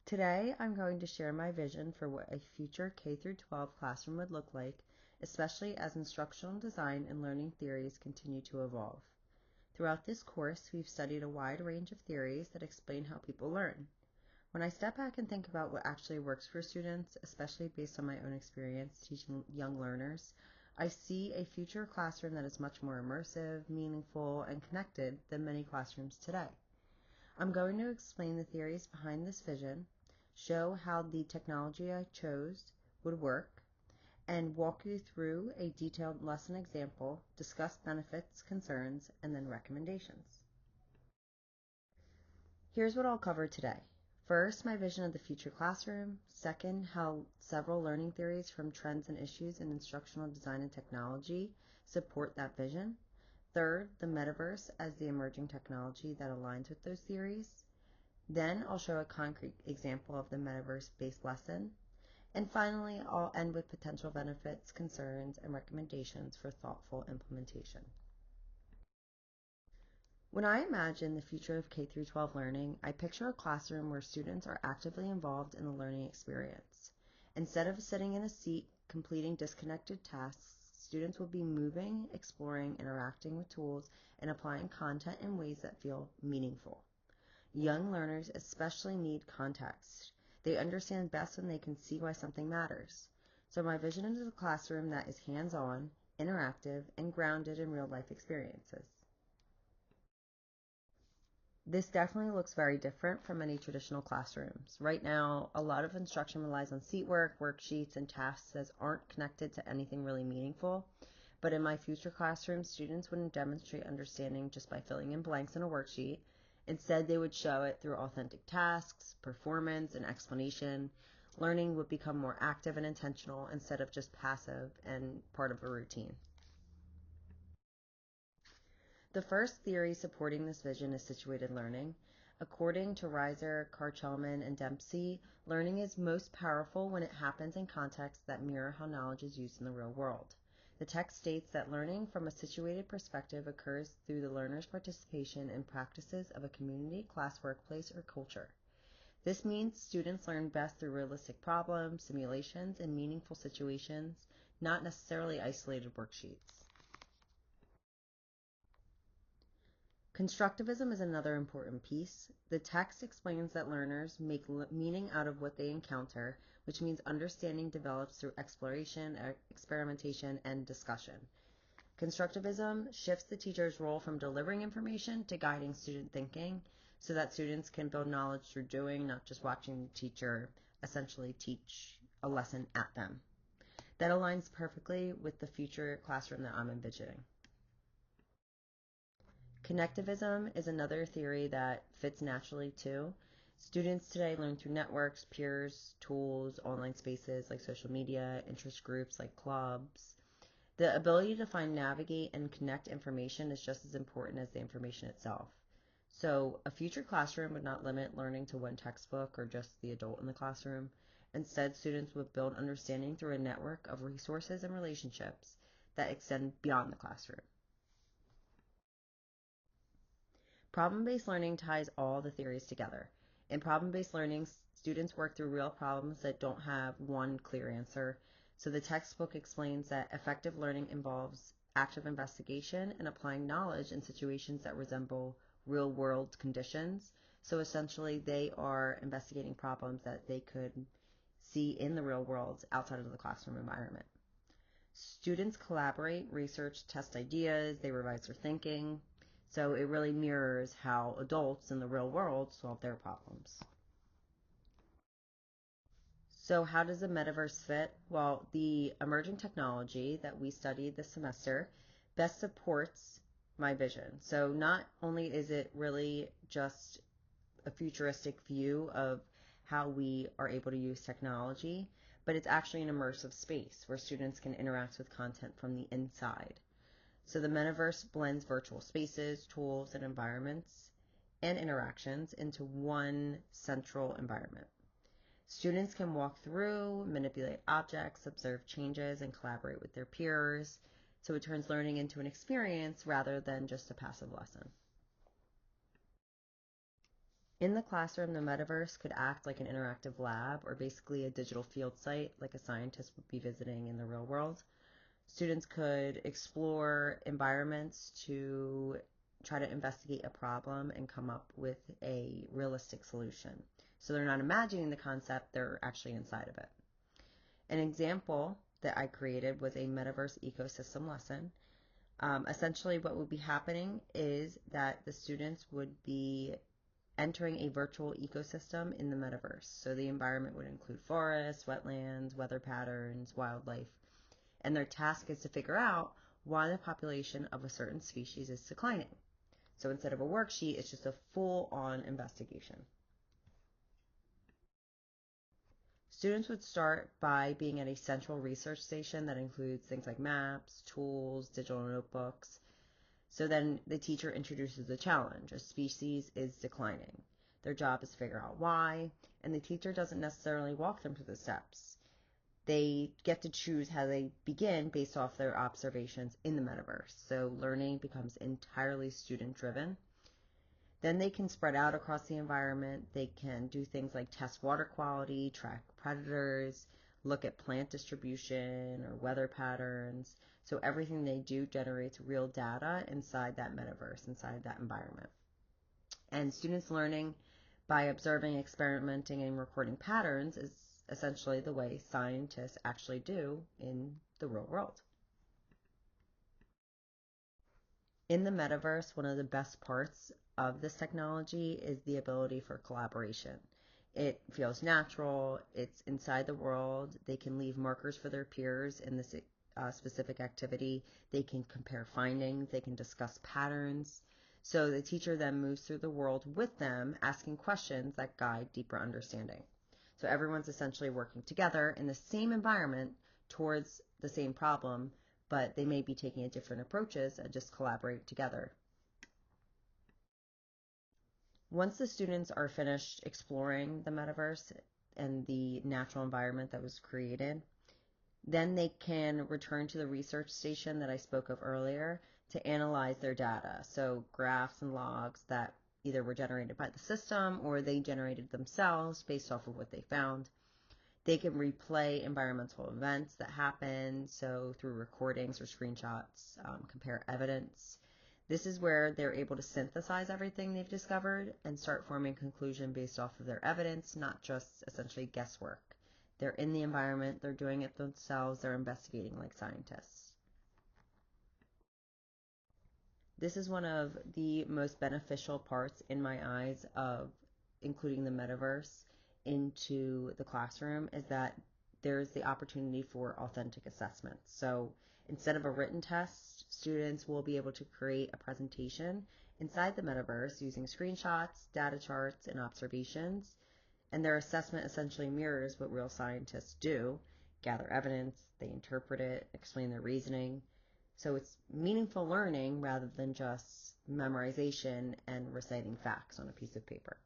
Today, I'm going to share my vision for what a future K-12 classroom would look like, especially as instructional design and learning theories continue to evolve. Throughout this course, we've studied a wide range of theories that explain how people learn. When I step back and think about what actually works for students, especially based on my own experience teaching young learners, I see a future classroom that is much more immersive, meaningful, and connected than many classrooms today. I'm going to explain the theories behind this vision, show how the technology I chose would work, and walk you through a detailed lesson example, discuss benefits, concerns, and then recommendations. Here's what I'll cover today. First, my vision of the future classroom. Second, how several learning theories from trends and issues in instructional design and technology support that vision. Third, the metaverse as the emerging technology that aligns with those theories. Then I'll show a concrete example of the metaverse-based lesson. And finally, I'll end with potential benefits, concerns, and recommendations for thoughtful implementation. When I imagine the future of K-12 learning, I picture a classroom where students are actively involved in the learning experience. Instead of sitting in a seat completing disconnected tasks, students will be moving, exploring, interacting with tools, and applying content in ways that feel meaningful. Young learners especially need context. They understand best when they can see why something matters. So my vision is a classroom that is hands-on, interactive, and grounded in real-life experiences. This definitely looks very different from many traditional classrooms. Right now, a lot of instruction relies on seat work, worksheets, and tasks that aren't connected to anything really meaningful. But in my future classroom, students wouldn't demonstrate understanding just by filling in blanks in a worksheet. Instead, they would show it through authentic tasks, performance, and explanation. Learning would become more active and intentional instead of just passive and part of a routine. The first theory supporting this vision is situated learning. According to Reiser, Karchelman, and Dempsey, learning is most powerful when it happens in contexts that mirror how knowledge is used in the real world. The text states that learning from a situated perspective occurs through the learner's participation in practices of a community, class, workplace, or culture. This means students learn best through realistic problems, simulations, and meaningful situations, not necessarily isolated worksheets. Constructivism is another important piece. The text explains that learners make meaning out of what they encounter, which means understanding develops through exploration, experimentation, and discussion. Constructivism shifts the teacher's role from delivering information to guiding student thinking so that students can build knowledge through doing, not just watching the teacher essentially teach a lesson at them. That aligns perfectly with the future classroom that I'm envisioning. Connectivism is another theory that fits naturally too. Students today learn through networks, peers, tools, online spaces like social media, interest groups like clubs. The ability to find, navigate, and connect information is just as important as the information itself. So a future classroom would not limit learning to one textbook or just the adult in the classroom. Instead, students would build understanding through a network of resources and relationships that extend beyond the classroom. Problem-based learning ties all the theories together. In problem-based learning, students work through real problems that don't have one clear answer. So the textbook explains that effective learning involves active investigation and applying knowledge in situations that resemble real-world conditions. So essentially, they are investigating problems that they could see in the real world outside of the classroom environment. Students collaborate, research, test ideas, they revise their thinking. So it really mirrors how adults in the real world solve their problems. So how does the metaverse fit? Well, the emerging technology that we studied this semester best supports my vision. So not only is it really just a futuristic view of how we are able to use technology, but it's actually an immersive space where students can interact with content from the inside. So the metaverse blends virtual spaces, tools, and environments and interactions into one central environment. Students can walk through, manipulate objects, observe changes, and collaborate with their peers. So it turns learning into an experience rather than just a passive lesson. In the classroom, the metaverse could act like an interactive lab or basically a digital field site like a scientist would be visiting in the real world. Students could explore environments to try to investigate a problem and come up with a realistic solution. So they're not imagining the concept, they're actually inside of it. An example that I created was a metaverse ecosystem lesson. Essentially, what would be happening is that the students would be entering a virtual ecosystem in the metaverse. So the environment would include forests, wetlands, weather patterns, wildlife, and their task is to figure out why the population of a certain species is declining. So instead of a worksheet, it's just a full-on investigation. Students would start by being at a central research station that includes things like maps, tools, digital notebooks. So then the teacher introduces a challenge. A species is declining. Their job is to figure out why, and the teacher doesn't necessarily walk them through the steps. They get to choose how they begin based off their observations in the metaverse. So learning becomes entirely student driven. Then they can spread out across the environment. They can do things like test water quality, track predators, look at plant distribution or weather patterns. So everything they do generates real data inside that metaverse, inside that environment. And students learning by observing, experimenting, and recording patterns is essentially the way scientists actually do in the real world. In the metaverse, one of the best parts of this technology is the ability for collaboration. It feels natural, it's inside the world, they can leave markers for their peers in this specific activity, they can compare findings, they can discuss patterns. So the teacher then moves through the world with them, asking questions that guide deeper understanding. So everyone's essentially working together in the same environment towards the same problem, but they may be taking different approaches and just collaborate together. Once the students are finished exploring the metaverse and the natural environment that was created, then they can return to the research station that I spoke of earlier to analyze their data. So graphs and logs that either were generated by the system or they generated themselves based off of what they found. They can replay environmental events that happen, so through recordings or screenshots, compare evidence. This is where they're able to synthesize everything they've discovered and start forming a conclusion based off of their evidence, not just essentially guesswork. They're in the environment, they're doing it themselves, they're investigating like scientists. This is one of the most beneficial parts in my eyes of including the metaverse into the classroom is that there's the opportunity for authentic assessment. So instead of a written test, students will be able to create a presentation inside the metaverse using screenshots, data charts, and observations. And their assessment essentially mirrors what real scientists do: gather evidence, they interpret it, explain their reasoning. So it's meaningful learning rather than just memorization and reciting facts on a piece of paper.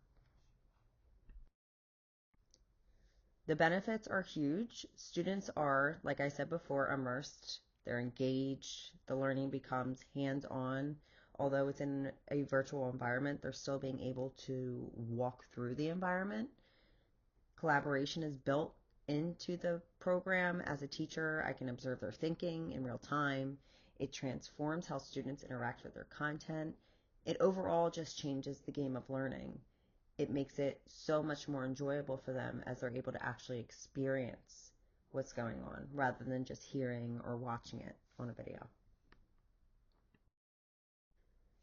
The benefits are huge. Students are, like I said before, immersed. They're engaged. The learning becomes hands-on. Although it's in a virtual environment, they're still being able to walk through the environment. Collaboration is built into the program. As a teacher, I can observe their thinking in real time. It transforms how students interact with their content. It overall just changes the game of learning. It makes it so much more enjoyable for them as they're able to actually experience what's going on rather than just hearing or watching it on a video.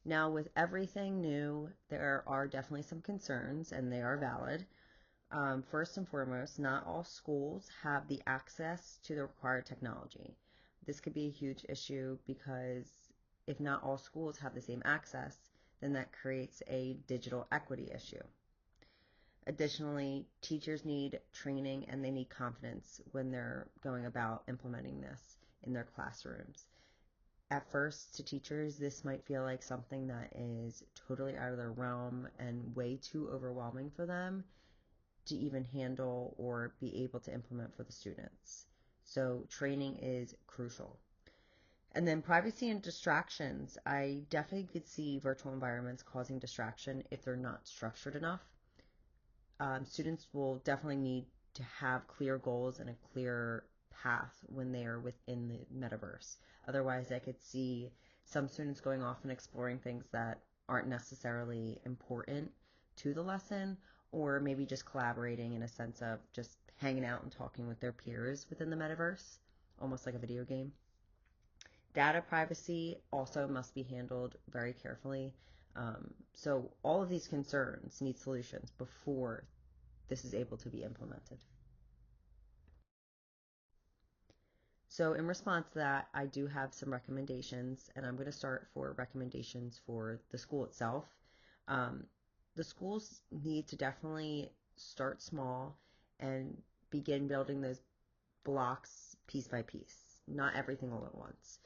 Now, with everything new, there are definitely some concerns, and they are valid. First and foremost, not all schools have the access to the required technology. This could be a huge issue because if not all schools have the same access, then that creates a digital equity issue. Additionally, teachers need training and they need confidence when they're going about implementing this in their classrooms. At first, to teachers, this might feel like something that is totally out of their realm and way too overwhelming for them to even handle or be able to implement for the students. So training is crucial. And then privacy and distractions. I definitely could see virtual environments causing distraction if they're not structured enough. students will definitely need to have clear goals and a clear path when they are within the metaverse. Otherwise, I could see some students going off and exploring things that aren't necessarily important to the lesson, or maybe just collaborating in a sense of just hanging out and talking with their peers within the metaverse, almost like a video game. Data privacy also must be handled very carefully. So all of these concerns need solutions before this is able to be implemented. So in response to that, I do have some recommendations, and I'm going to start for recommendations for the school itself. The schools need to definitely start small and begin building those blocks piece by piece, not everything all at once.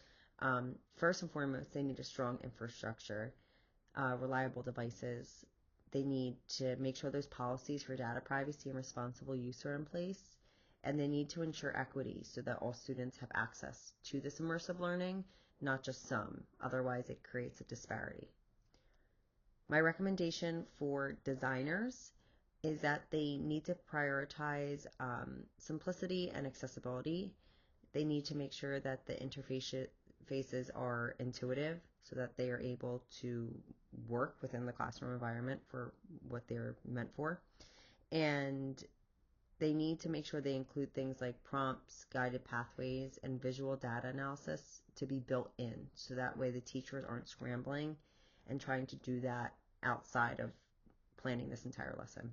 First and foremost, they need a strong infrastructure, reliable devices. They need to make sure those policies for data privacy and responsible use are in place, and they need to ensure equity so that all students have access to this immersive learning, not just some. Otherwise, it creates a disparity. My recommendation for designers is that they need to prioritize simplicity and accessibility. They need to make sure that the interfaces are intuitive so that they are able to work within the classroom environment for what they're meant for. And they need to make sure they include things like prompts, guided pathways, and visual data analysis to be built in, so that way the teachers aren't scrambling and trying to do that outside of planning this entire lesson.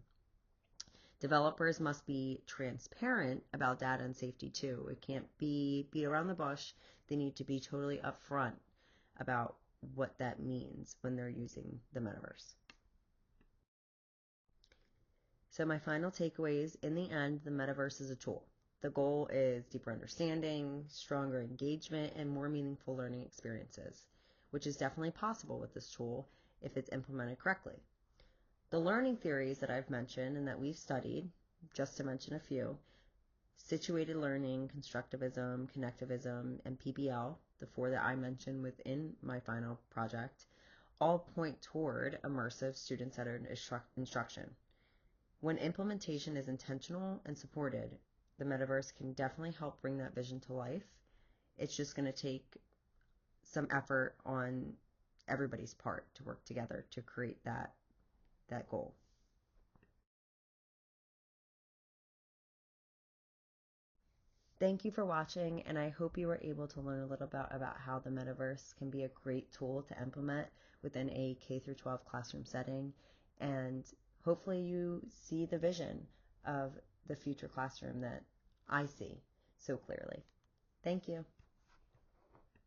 Developers must be transparent about data and safety too. It can't be beat around the bush. They need to be totally upfront about what that means when they're using the metaverse. So my final takeaways: in the end, the metaverse is a tool. The goal is deeper understanding, stronger engagement, and more meaningful learning experiences, which is definitely possible with this tool if it's implemented correctly. The learning theories that I've mentioned and that we've studied, just to mention a few: situated learning, constructivism, connectivism, and PBL, the four that I mentioned within my final project, all point toward immersive student-centered instruction. When implementation is intentional and supported, the metaverse can definitely help bring that vision to life. It's just going to take some effort on everybody's part to work together to create that goal. Thank you for watching, and I hope you were able to learn a little bit about how the metaverse can be a great tool to implement within a K-12 classroom setting, and hopefully you see the vision of the future classroom that I see so clearly. Thank you.